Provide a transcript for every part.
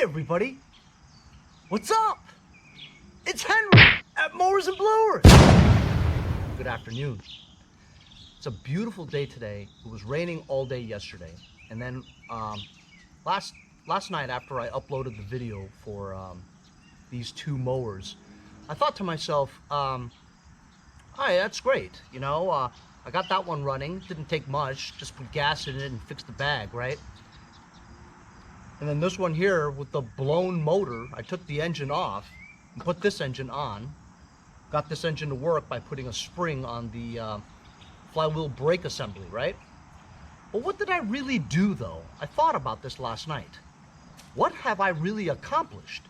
everybody, what's up? It's Henry at Mowers and Blowers. Good afternoon. It's a beautiful day today. It was raining all day yesterday, and then last night after I uploaded the video for these two mowers, I thought to myself, "Hi, that's great. You know, I got that one running. Didn't take much. Just put gas in it and fix the bag, right?" And then this one here with the blown motor, I took the engine off and put this engine on. Got this engine to work by putting a spring on the flywheel brake assembly, right? But what did I really do though? I thought about this last night. What have I really accomplished?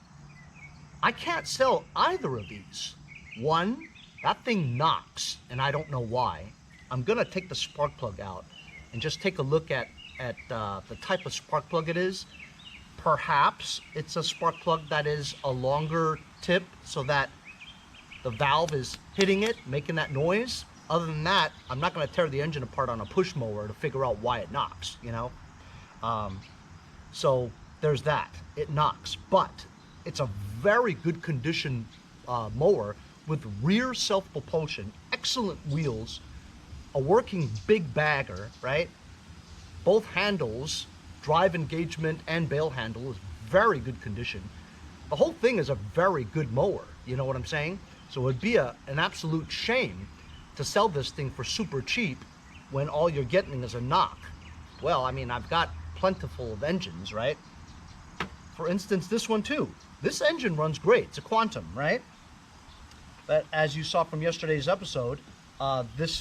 I can't sell either of these. One, that thing knocks and I don't know why. I'm gonna take the spark plug out and just take a look at the type of spark plug it is. Perhaps it's a spark plug that is a longer tip so that the valve is hitting it, making that noise. Other than that, I'm not going to tear the engine apart on a push mower to figure out why it knocks, you know? So there's that. It knocks, but it's a very good condition mower with rear self-propulsion, excellent wheels, a working big bagger, right? Both handles, drive engagement and bail handle, is very good condition. The whole thing is a very good mower, you know what I'm saying? So it would be an absolute shame to sell this thing for super cheap when all you're getting is a knock. Well, I mean, I've got plentiful of engines, right? For instance, this one too. This engine runs great. It's a Quantum, right? But as you saw from yesterday's episode, this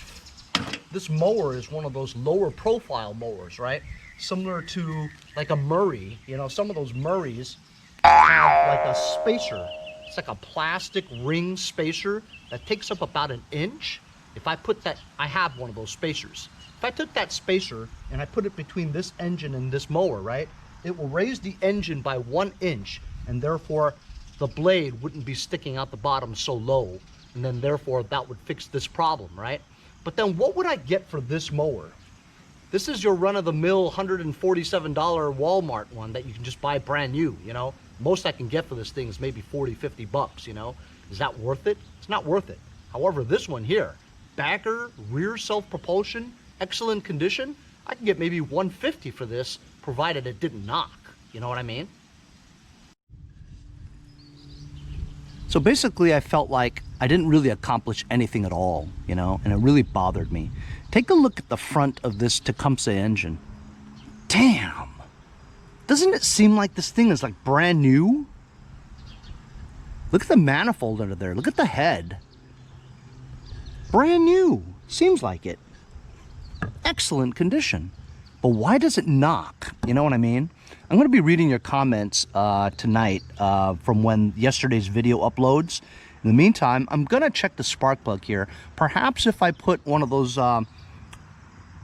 mower is one of those lower profile mowers, right? Similar to like a Murray. You know, some of those Murrays have like a spacer. It's like a plastic ring spacer that takes up about an inch. If I put that, I have one of those spacers. If I took that spacer and I put it between this engine and this mower, right, it will raise the engine by 1 inch, and therefore the blade wouldn't be sticking out the bottom so low, and then therefore that would fix this problem, right? But then what would I get for this mower? This is your run-of-the-mill $147 Walmart one that you can just buy brand new, you know? Most I can get for this thing is maybe 40, 50 bucks, you know? Is that worth it? It's not worth it. However, this one here, bagger, rear self-propulsion, excellent condition, I can get maybe 150 for this, provided it didn't knock. You know what I mean? So basically, I felt like I didn't really accomplish anything at all, you know, and it really bothered me. Take a look at the front of this Tecumseh engine. Damn! Doesn't it seem like this thing is like brand new? Look at the manifold under there. Look at the head. Brand new. Seems like it. Excellent condition. But why does it knock? You know what I mean? I'm going to be reading your comments tonight from when yesterday's video uploads. In the meantime, I'm going to check the spark plug here. Perhaps if I put one of those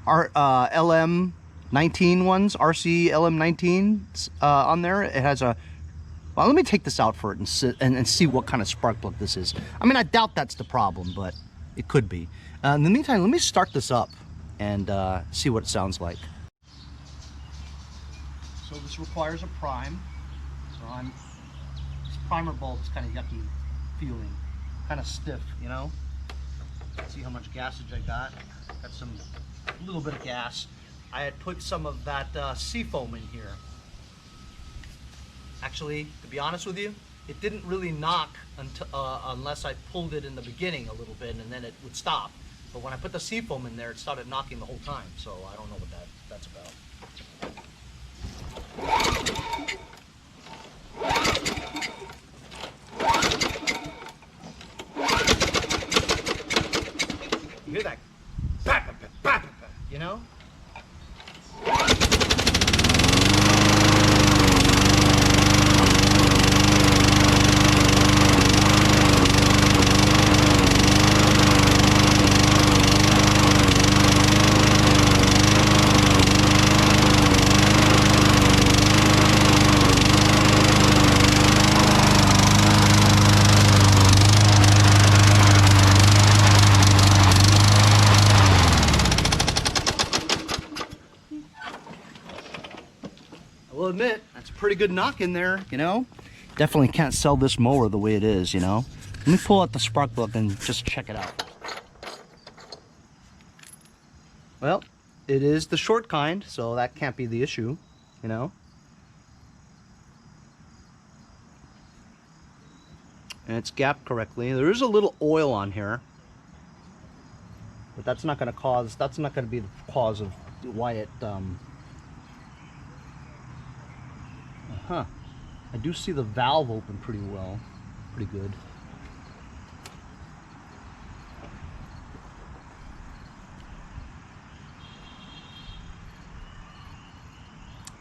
LM19 ones, RC LM19s on there, it has a... Well, let me take this out for it and see what kind of spark plug this is. I mean, I doubt that's the problem, but it could be. In the meantime, let me start this up and see what it sounds like. So this requires a prime. So this primer bulb is kind of yucky feeling, kind of stiff, you know. Let's see how much gassage I got. Got a little bit of gas. I had put some of that seafoam in here. Actually, to be honest with you, it didn't really knock until, unless I pulled it in the beginning a little bit, and then it would stop. But when I put the seafoam in there, it started knocking the whole time. So I don't know what that's about. You hear that? You know? will admit, that's a pretty good knock in there, you know? Definitely can't sell this mower the way it is, you know? Let me pull out the spark plug and just check it out. Well, it is the short kind, so that can't be the issue, you know? And it's gapped correctly. There is a little oil on here, but that's not going to be the cause of why it, I do see the valve open pretty well, pretty good.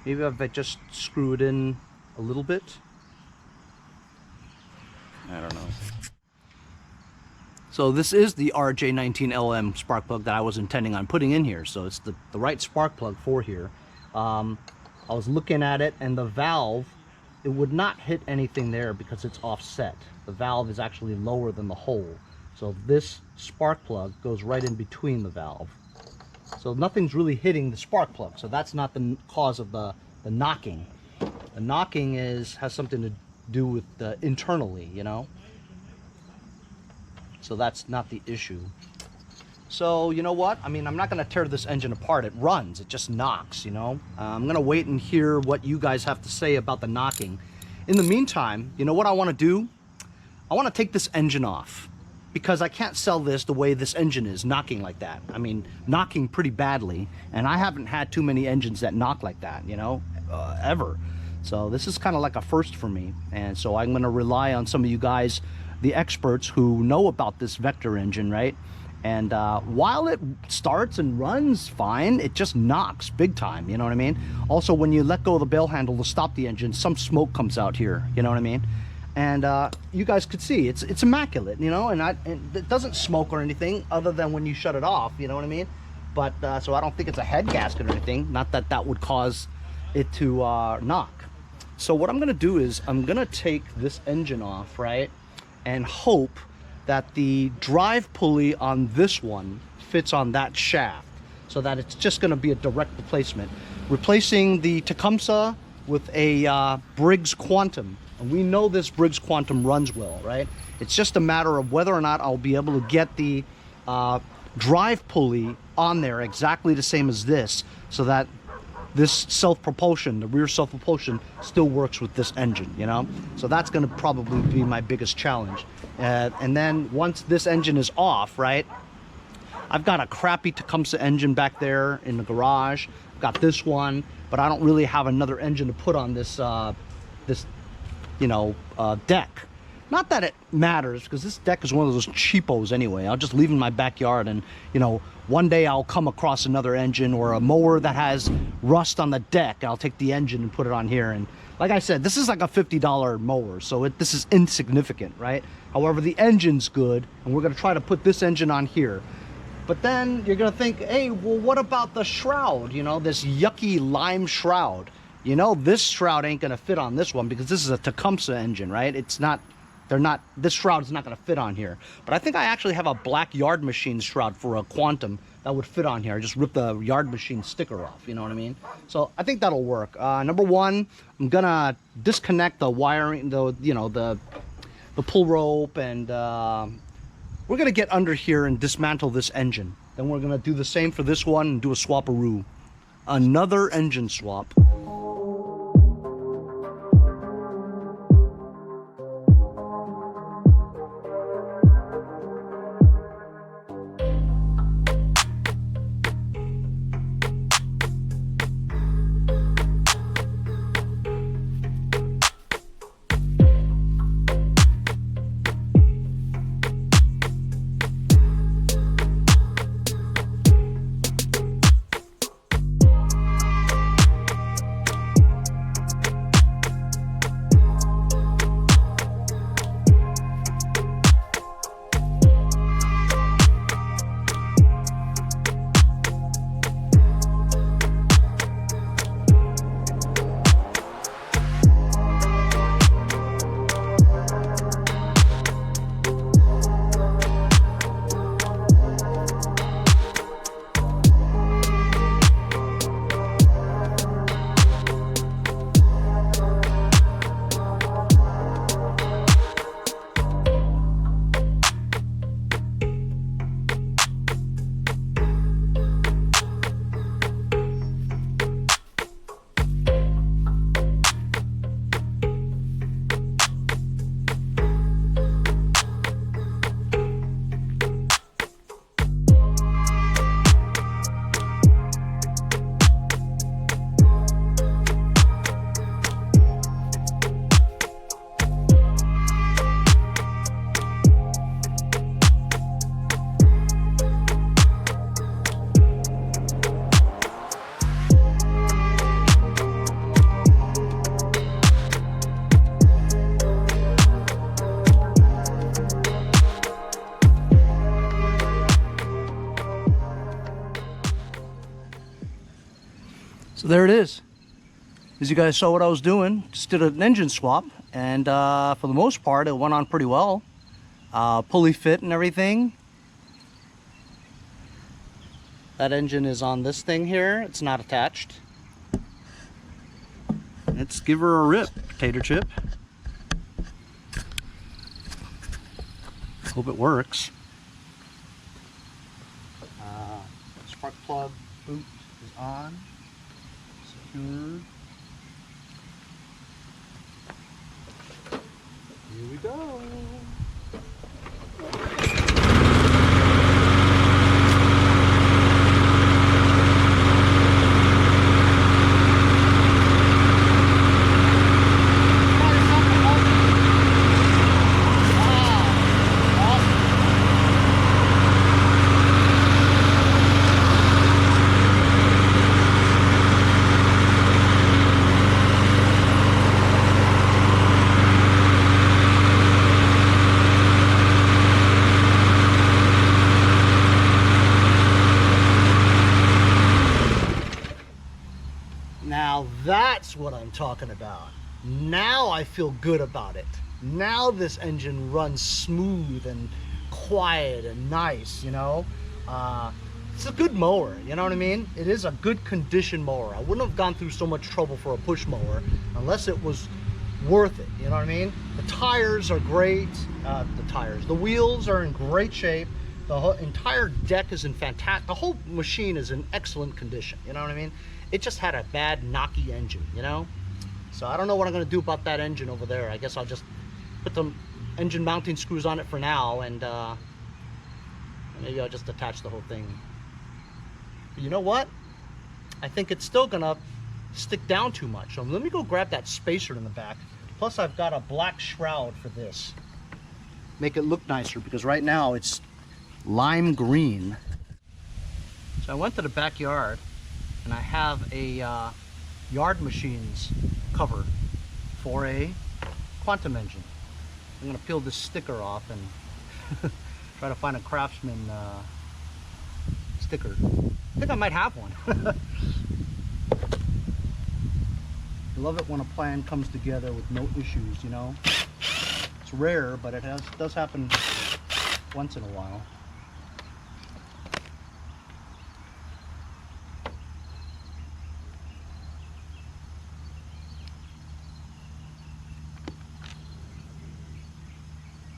Maybe if I just screw it in a little bit. I don't know. So this is the RJ19LM spark plug that I was intending on putting in here. So it's the right spark plug for here. I was looking at it, and the valve, it would not hit anything there because it's offset. The valve is actually lower than the hole. So this spark plug goes right in between the valve. So nothing's really hitting the spark plug. So that's not the cause of the knocking. The knocking has something to do with the internally, you know. So that's not the issue. So you know what? I mean, I'm not going to tear this engine apart. It runs. It just knocks, you know. I'm going to wait and hear what you guys have to say about the knocking. In the meantime, you know what I want to do? I want to take this engine off, because I can't sell this the way this engine is, knocking like that. I mean, knocking pretty badly, and I haven't had too many engines that knock like that, you know, ever. So this is kind of like a first for me, and so I'm going to rely on some of you guys, the experts who know about this Vector engine, right? And while it starts and runs fine, it just knocks big time, you know what I mean? Also, when you let go of the bell handle to stop the engine, some smoke comes out here, you know what I mean? And you guys could see it's immaculate, you know, and it doesn't smoke or anything other than when you shut it off, you know what I mean? But so I don't think it's a head gasket or anything, not that that would cause it to knock. So what I'm gonna do is I'm gonna take this engine off, right, and hope that the drive pulley on this one fits on that shaft, so that it's just gonna be a direct replacement, replacing the Tecumseh with a Briggs Quantum. And we know this Briggs Quantum runs well, right? It's just a matter of whether or not I'll be able to get the drive pulley on there exactly the same as this, so that this self-propulsion, the rear self-propulsion, still works with this engine, you know? So that's gonna probably be my biggest challenge. And then once this engine is off, right, I've got a crappy Tecumseh engine back there in the garage. I've got this one, but I don't really have another engine to put on this, you know, deck. Not that it matters, because this deck is one of those cheapos anyway. I'll just leave it in my backyard, and you know, one day I'll come across another engine or a mower that has rust on the deck. I'll take the engine and put it on here. And like I said, this is like a $50 mower, so this is insignificant, right? However, the engine's good, and we're gonna try to put this engine on here. But then you're gonna think, hey, well, what about the shroud? You know, this yucky lime shroud. You know, this shroud ain't gonna fit on this one, because this is a Tecumseh engine, right? It's not, this shroud is not gonna fit on here. But I think I actually have a black Yard Machine shroud for a Quantum that would fit on here. I just rip the Yard Machine sticker off, you know what I mean? So I think that'll work. Number one, I'm gonna disconnect the wiring, the pull rope, and we're gonna get under here and dismantle this engine. Then we're gonna do the same for this one and do a swap-a-roo. Another engine swap. So there it is. As you guys saw what I was doing, just did an engine swap, and for the most part it went on pretty well. Pulley fit and everything. That engine is on this thing here, it's not attached. Let's give her a rip, potato chip. Hope it works. Spark plug boot is on, secured. Here we go. Now that's what I'm talking about. Now I feel good about it. Now this engine runs smooth and quiet and nice, you know. It's a good mower, you know what I mean? It is a good condition mower. I wouldn't have gone through so much trouble for a push mower unless it was worth it, you know what I mean? The tires are great. The wheels are in great shape. The whole entire deck is in fantastic. The whole machine is in excellent condition, you know what I mean? It just had a bad knocky engine, you know? So I don't know what I'm gonna do about that engine over there. I guess I'll just put some engine mounting screws on it for now, and maybe I'll just attach the whole thing. But you know what? I think it's still gonna stick down too much. So let me go grab that spacer in the back. Plus I've got a black shroud for this. Make it look nicer, because right now it's lime green. So I went to the backyard and I have a yard machines cover for a quantum engine. I'm gonna peel this sticker off and try to find a Craftsman sticker. I think I might have one. I love it when a plan comes together with no issues, you know. It's rare, but it does happen once in a while.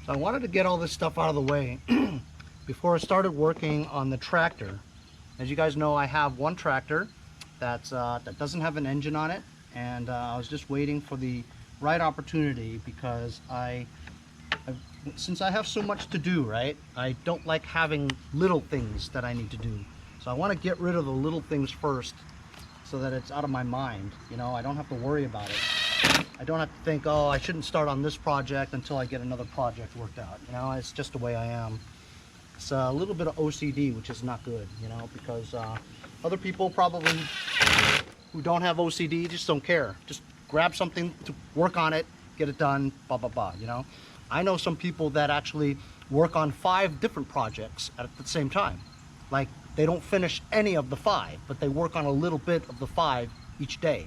So I wanted to get all this stuff out of the way before I started working on the tractor. As you guys know, I have one tractor that doesn't have an engine on it, and I was just waiting for the right opportunity, because since I have so much to do, right, I don't like having little things that I need to do. So I want to get rid of the little things first so that it's out of my mind, you know. I don't have to worry about it. I don't have to think, oh, I shouldn't start on this project until I get another project worked out. You know, it's just the way I am. It's a little bit of OCD, which is not good, you know, because other people probably who don't have OCD just don't care. Just grab something to work on it, get it done, blah, blah, blah, you know. I know some people that actually work on 5 different projects at the same time. Like, they don't finish any of the 5, but they work on a little bit of the 5 each day.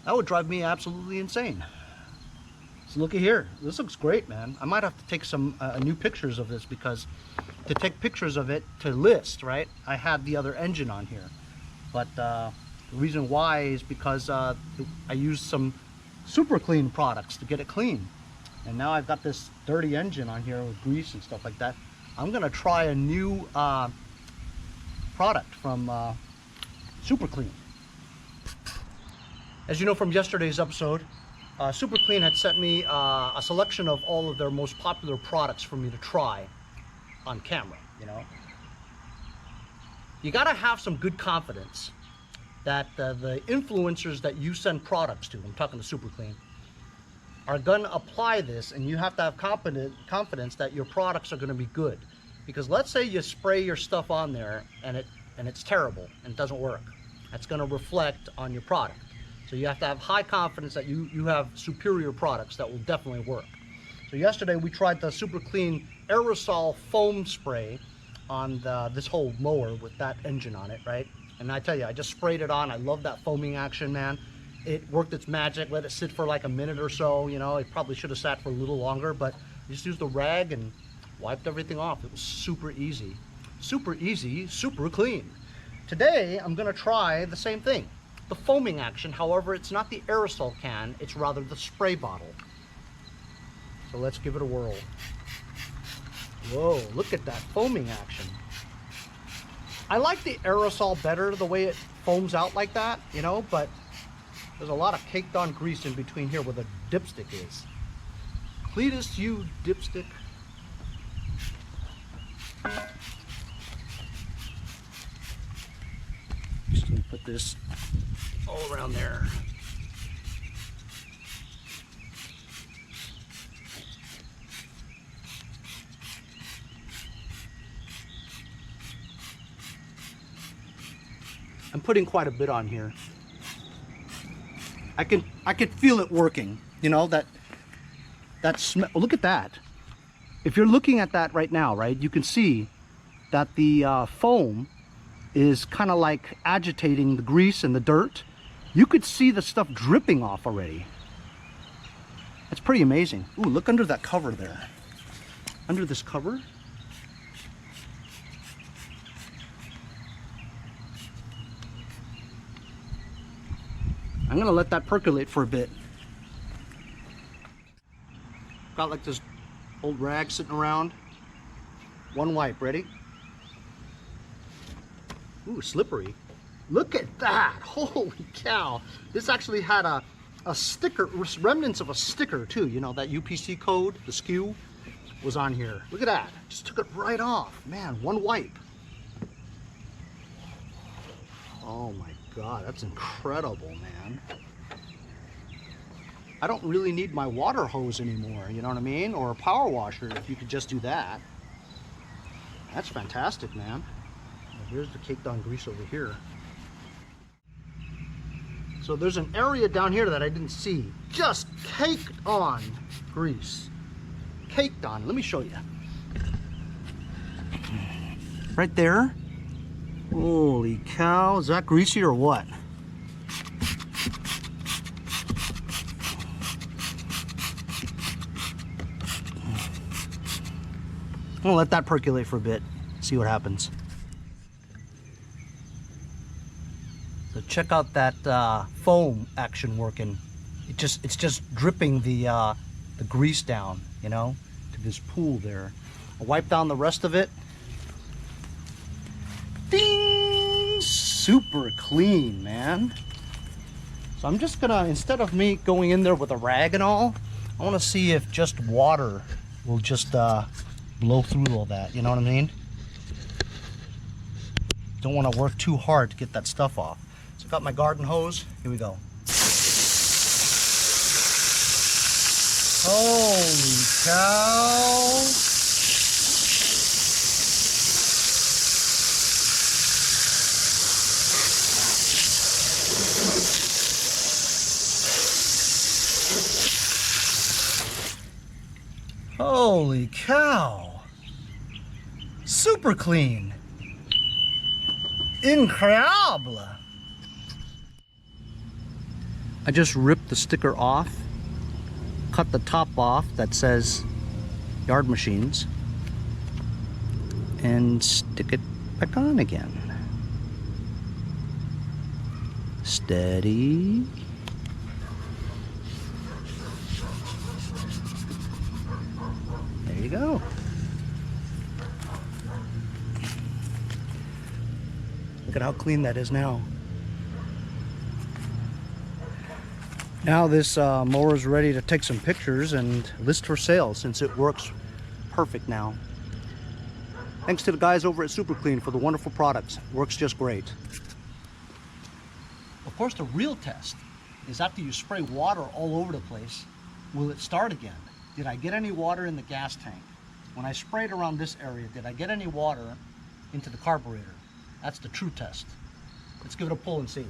That would drive me absolutely insane. So looky here, this looks great, man. I might have to take some new pictures of this, because to take pictures of it to list, right, I had the other engine on here. But the reason why is because I used some super clean products to get it clean. And now I've got this dirty engine on here with grease and stuff like that. I'm gonna try a new product from Super Clean. As you know from yesterday's episode, Super Clean had sent me a selection of all of their most popular products for me to try on camera, you know. You gotta have some good confidence that the influencers that you send products to, I'm talking to Super Clean, are gonna apply this, and you have to have confidence that your products are gonna be good. Because let's say you spray your stuff on there and it's terrible and it doesn't work. That's gonna reflect on your product. So you have to have high confidence that you have superior products that will definitely work. So yesterday we tried the Super Clean aerosol foam spray on this whole mower with that engine on it, right? And I tell you, I just sprayed it on. I love that foaming action, man. It worked its magic. Let it sit for like a minute or so. You know, it probably should have sat for a little longer, but just used a rag and wiped everything off. It was super easy, super clean. Today, I'm gonna try the same thing. The foaming action, however, it's not the aerosol can, it's rather the spray bottle. So let's give it a whirl. Whoa, look at that foaming action. I like the aerosol better, the way it foams out like that, you know, but there's a lot of caked on grease in between here where the dipstick is. Cletus, you dipstick. Just gonna put this all around there. I'm putting quite a bit on here. I could feel it working. You know, that smell. Look at that. If you're looking at that right now, right, you can see that the foam is kind of like agitating the grease and the dirt. You could see the stuff dripping off already. That's pretty amazing. Ooh, look under that cover there. Under this cover. I'm gonna let that percolate for a bit. Got like this old rag sitting around. One wipe, ready? Ooh, slippery. Look at that, holy cow. This actually had a sticker, remnants of a sticker too. You know, that UPC code, the SKU was on here. Look at that, just took it right off. Man, one wipe. Oh my God, that's incredible, man. I don't really need my water hose anymore, you know what I mean? Or a power washer, if you could just do that. That's fantastic, man. Here's the caked on grease over here. So there's an area down here that I didn't see. Just caked on grease. Caked on. Let me show you. Right there. Holy cow. Is that greasy or what? I'm gonna let that percolate for a bit. See what happens. So check out that foam action working. It's just dripping the grease down, you know, to this pool there. I'll wipe down the rest of it. Ding! Super clean, man. So I'm just gonna, instead of me going in there with a rag and all, I wanna see if just water will just blow through all that, you know what I mean? Don't wanna work too hard to get that stuff off. So I got my garden hose, here we go. Holy cow! Holy cow! Super clean! Incredible! I just ripped the sticker off, cut the top off that says Yard Machines, and stick it back on again. Steady. There you go. Look at how clean that is now. Now this mower is ready to take some pictures and list for sale since it works perfect now. Thanks to the guys over at Super Clean for the wonderful products. Works just great. Of course, the real test is after you spray water all over the place, will it start again? Did I get any water in the gas tank? When I sprayed around this area, did I get any water into the carburetor? That's the true test. Let's give it a pull and see.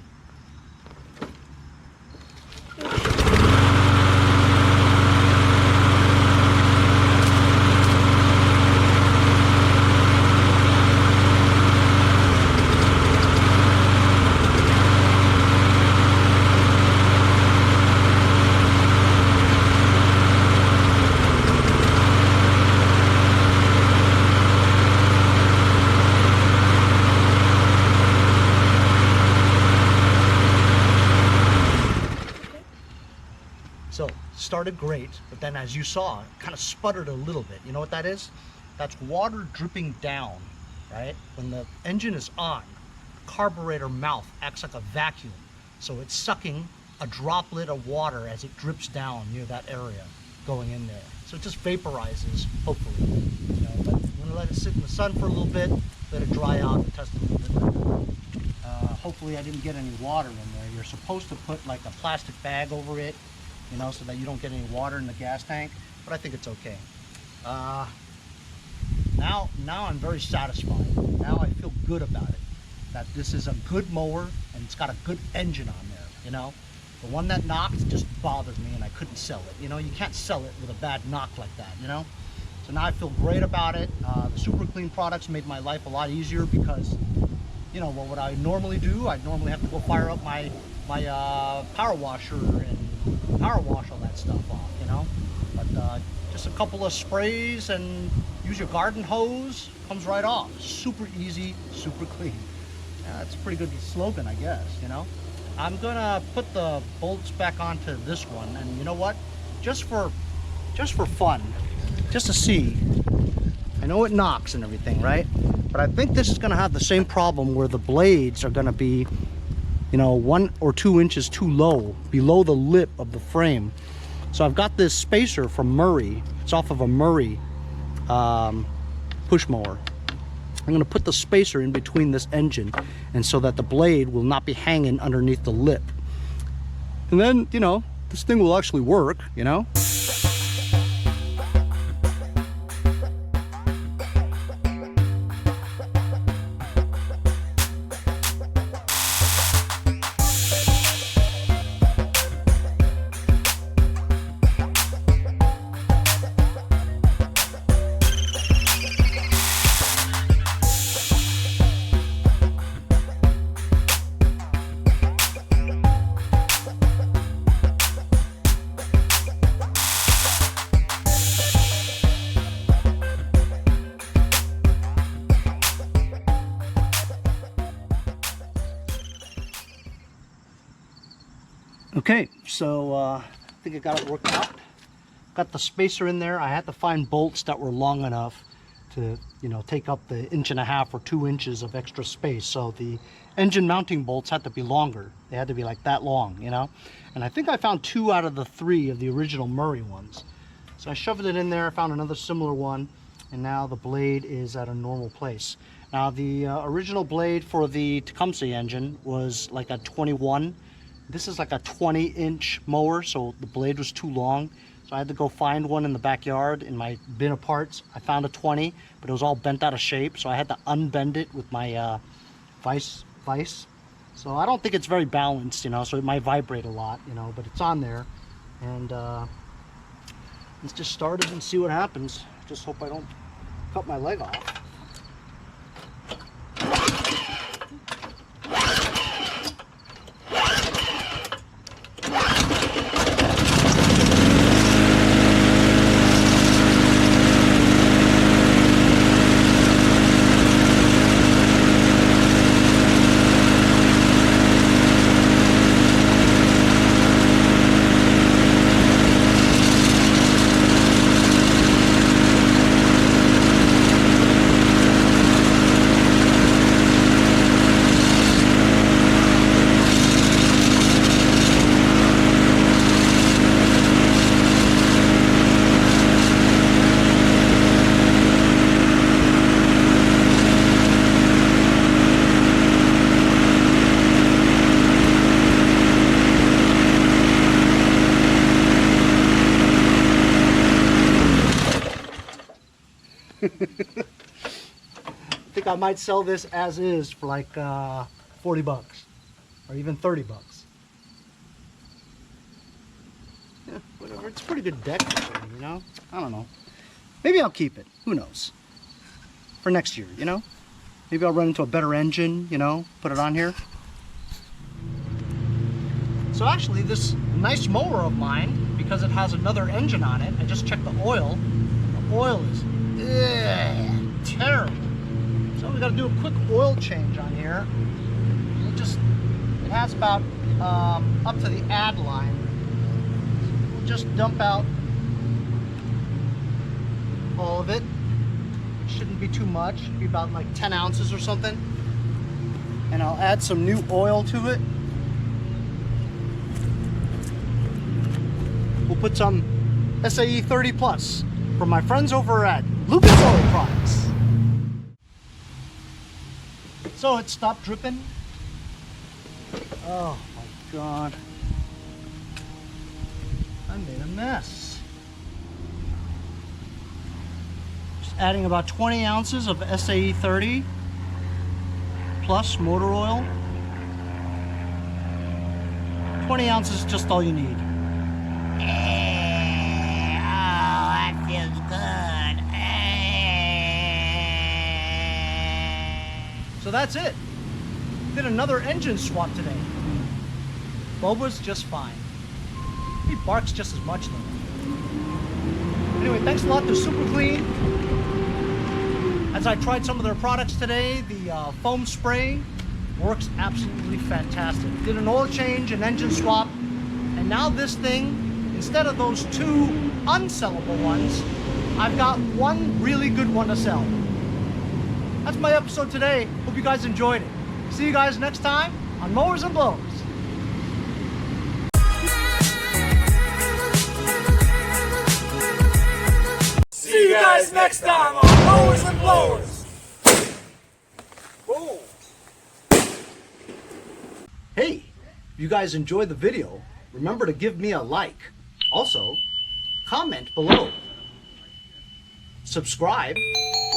started great, but then as you saw, it kind of sputtered a little bit. You know what that is? That's water dripping down, right? When the engine is on, the carburetor mouth acts like a vacuum. So it's sucking a droplet of water as it drips down near that area going in there. So it just vaporizes, hopefully. You know, but I'm gonna let it sit in the sun for a little bit, let it dry out and test it a little bit later. Hopefully I didn't get any water in there. You're supposed to put like a plastic bag over it, you know, so that you don't get any water in the gas tank, but I think it's okay. Now I'm very satisfied. Now I feel good about it, that this is a good mower and it's got a good engine on there, you know. The one that knocked just bothered me and I couldn't sell it. You know, you can't sell it with a bad knock like that, you know. So now I feel great about it. The Super Clean products made my life a lot easier because, you know, what would I normally do? I'd normally have to go fire up my power washer and power wash all that stuff off, you know. But just a couple of sprays and use your garden hose, comes right off. Super easy, super clean. Yeah, that's a pretty good slogan, I guess, you know. I'm gonna put the bolts back onto this one, and you know what? Just for fun, just to see. I know it knocks and everything, right? But I think this is gonna have the same problem where the blades are gonna be, you know, 1 or 2 inches too low, below the lip of the frame. So I've got this spacer from Murray. It's off of a Murray push mower. I'm going to put the spacer in between this engine, and so that the blade will not be hanging underneath the lip. And then, you know, this thing will actually work, you know. Okay, so I think I got it worked out. Got the spacer in there. I had to find bolts that were long enough to, you know, take up the 1.5 or 2 inches of extra space. So the engine mounting bolts had to be longer. They had to be like that long, you know. And I think I found 2 out of the 3 of the original Murray ones. So I shoved it in there, found another similar one, and now the blade is at a normal place. Now the original blade for the Tecumseh engine was like a 21. This is like a 20-inch mower, so the blade was too long. So I had to go find one in the backyard in my bin of parts. I found a 20, but it was all bent out of shape, so I had to unbend it with my vise. So I don't think it's very balanced, you know, so it might vibrate a lot, you know, but it's on there. And let's just start it and see what happens. Just hope I don't cut my leg off. I think I might sell this as is for like 40 bucks or even 30 bucks. Yeah, whatever. It's a pretty good deck, you know? I don't know. Maybe I'll keep it. Who knows? For next year, you know? Maybe I'll run into a better engine, you know? Put it on here. So actually, this nice mower of mine, because it has another engine on it, I just checked the oil. The oil is terrible. So we got to do a quick oil change on here. It has about up to the add line. just dump out all of it. Shouldn't be too much, should be about like 10 ounces or something. And I'll add some new oil to it. We'll put some SAE 30 Plus from my friends over at Lucas Oil Products. So it stopped dripping. Oh my God. I made a mess. Just adding about 20 ounces of SAE 30 plus motor oil. 20 ounces is just all you need. Oh, that feels good. So that's it. Did another engine swap today. Boba's just fine. He barks just as much though. Anyway, thanks a lot to Super Clean. As I tried some of their products today, the foam spray works absolutely fantastic. Did an oil change, an engine swap, and now this thing, instead of those two unsellable ones, I've got one really good one to sell. That's my episode today. Hope you guys enjoyed it. See you guys next time on Mowers and Blowers. See you guys next time on Mowers and Blowers. Whoa. Hey, if you guys enjoyed the video, remember to give me a like. Also, comment below. Subscribe.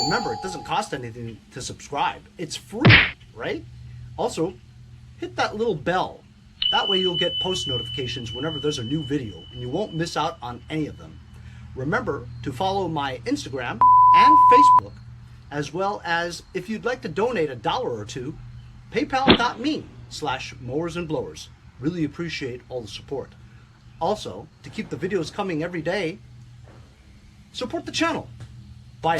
Remember, it doesn't cost anything to subscribe. It's free, right? Also, hit that little bell. That way you'll get post notifications whenever there's a new video and you won't miss out on any of them. Remember to follow my Instagram and Facebook, as well as if you'd like to donate $1 or $2, paypal.me/mowersandblowers. Really appreciate all the support. Also, to keep the videos coming every day, support the channel. Bye.